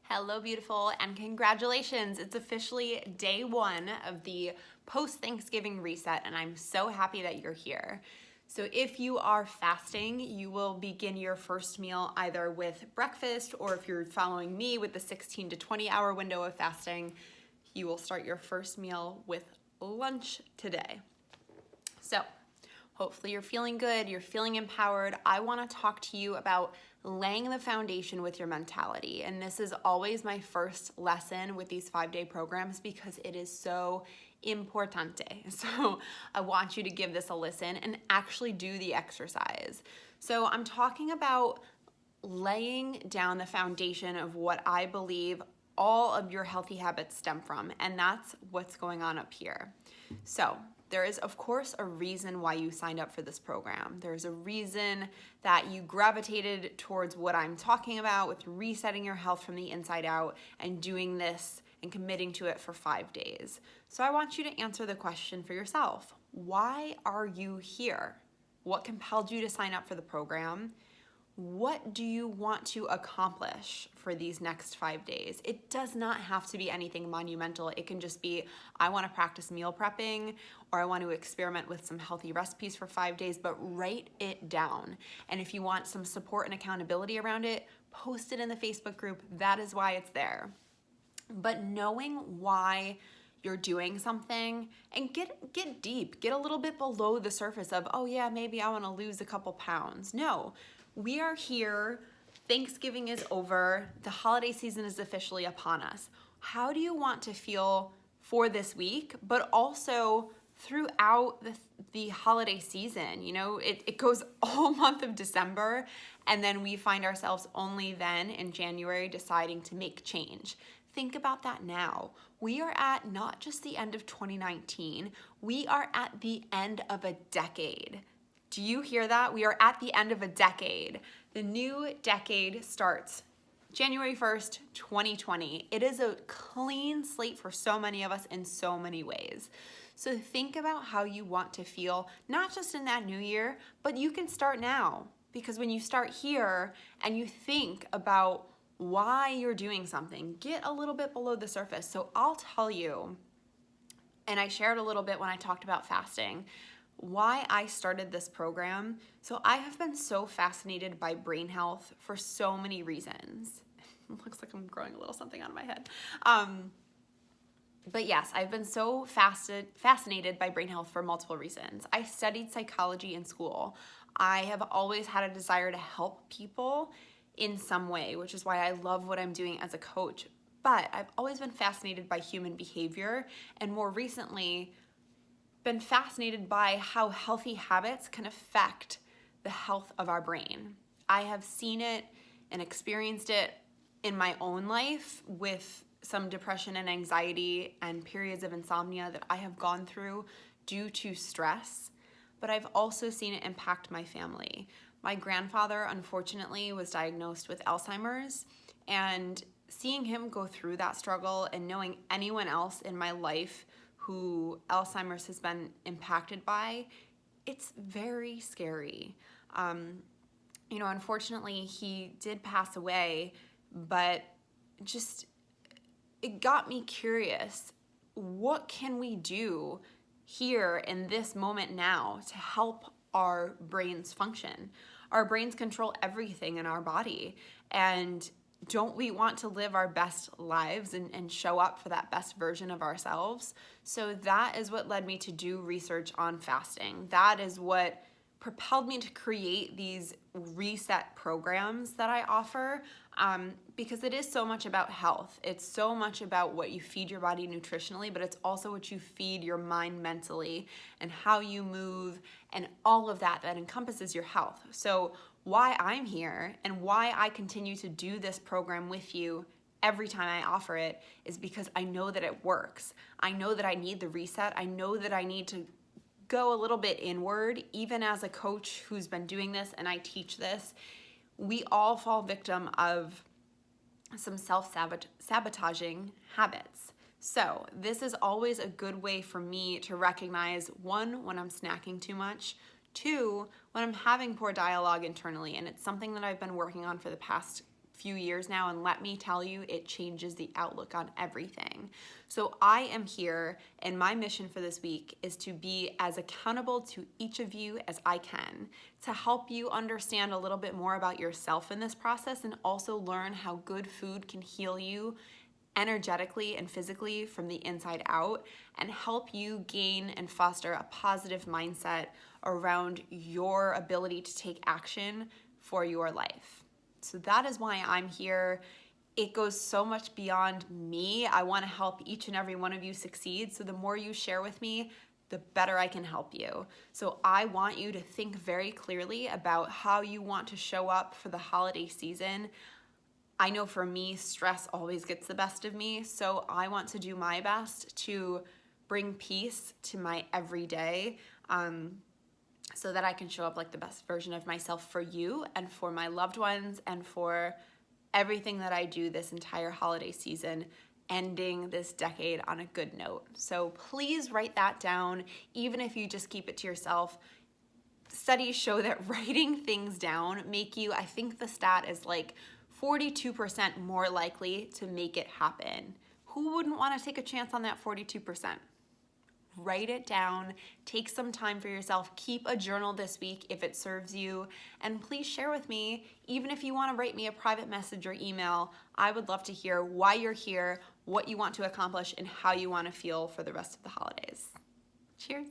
Hello, beautiful, and congratulations. It's officially day one of the post-Thanksgiving reset, and I'm so happy that you're here. So if you are fasting, you will begin your first meal either with breakfast, or if you're following me with the 16 to 20 hour window of fasting, you will start your first meal with lunch today. So hopefully you're feeling good, you're feeling empowered. I want to talk to you about laying the foundation with your mentality. And this is always my first lesson with these 5-day programs because it is so importante. So I want you to give this a listen and actually do the exercise. So I'm talking about laying down the foundation of what I believe all of your healthy habits stem from, and that's what's going on up here. So there is, of course, a reason why you signed up for this program. There's a reason that you gravitated towards what I'm talking about with resetting your health from the inside out and doing this and committing to it for 5 days. So I want you to answer the question for yourself. Why are you here? What compelled you to sign up for the program? What do you want to accomplish for these next 5 days? It does not have to be anything monumental. It can just be, I want to practice meal prepping, or I want to experiment with some healthy recipes for 5 days, but write it down. And if you want some support and accountability around it, post it in the Facebook group. That is why it's there. But knowing why you're doing something, and get deep, get a little bit below the surface of, oh yeah, maybe I want to lose a couple pounds. No. We are here, Thanksgiving is over, the holiday season is officially upon us. How do you want to feel for this week, but also throughout the holiday season? You know, it goes all month of December, and then we find ourselves only then in January deciding to make change. Think about that now. We are at not just the end of 2019, we are at the end of a decade. Do you hear that? We are at the end of a decade. The new decade starts January 1st, 2020. It is a clean slate for so many of us in so many ways. So think about how you want to feel, not just in that new year, but you can start now. Because when you start here and you think about why you're doing something, get a little bit below the surface. So I'll tell you, and I shared a little bit when I talked about fasting, why I started this program. So I have been so fascinated by brain health for so many reasons. It looks like I'm growing a little something out of my head. But yes, I've been so fascinated by brain health for multiple reasons. I studied psychology in school. I have always had a desire to help people in some way, which is why I love what I'm doing as a coach. But I've always been fascinated by human behavior, and more recently, been fascinated by how healthy habits can affect the health of our brain. I have seen it and experienced it in my own life with some depression and anxiety and periods of insomnia that I have gone through due to stress, but I've also seen it impact my family. My grandfather, unfortunately, was diagnosed with Alzheimer's, and seeing him go through that struggle and knowing anyone else in my life who Alzheimer's has been impacted by, it's very scary. Unfortunately, he did pass away, but just, it got me curious. What can we do here in this moment now to help our brains function? Our brains control everything in our body, and don't we want to live our best lives and show up for that best version of ourselves? So that is what led me to do research on fasting. That is what propelled me to create these reset programs that I offer, because it is so much about health. It's so much about what you feed your body nutritionally, but it's also what you feed your mind mentally and how you move and all of that encompasses your health. So why I'm here and why I continue to do this program with you every time I offer it is because I know that it works. I know that I need the reset. I know that I need to go a little bit inward. Even as a coach who's been doing this and I teach this, we all fall victim of some self-sabotaging habits. So this is always a good way for me to recognize, one, when I'm snacking too much, two, when I'm having poor dialogue internally, and it's something that I've been working on for the past few years now, and let me tell you, it changes the outlook on everything. So I am here, and my mission for this week is to be as accountable to each of you as I can, to help you understand a little bit more about yourself in this process, and also learn how good food can heal you energetically and physically from the inside out, and help you gain and foster a positive mindset around your ability to take action for your life. So that is why I'm here. It goes so much beyond me. I want to help each and every one of you succeed. So the more you share with me, the better I can help you. So I want you to think very clearly about how you want to show up for the holiday season. I know for me, stress always gets the best of me. So I want to do my best to bring peace to my everyday, so that I can show up like the best version of myself for you and for my loved ones and for everything that I do this entire holiday season, ending this decade on a good note. So please write that down, even if you just keep it to yourself. Studies show that writing things down make you, I think the stat is like 42% more likely to make it happen. Who wouldn't want to take a chance on that 42%? Write it down, take some time for yourself, keep a journal this week if it serves you, and please share with me, even if you want to write me a private message or email. I would love to hear why you're here, what you want to accomplish, and how you want to feel for the rest of the holidays. Cheers.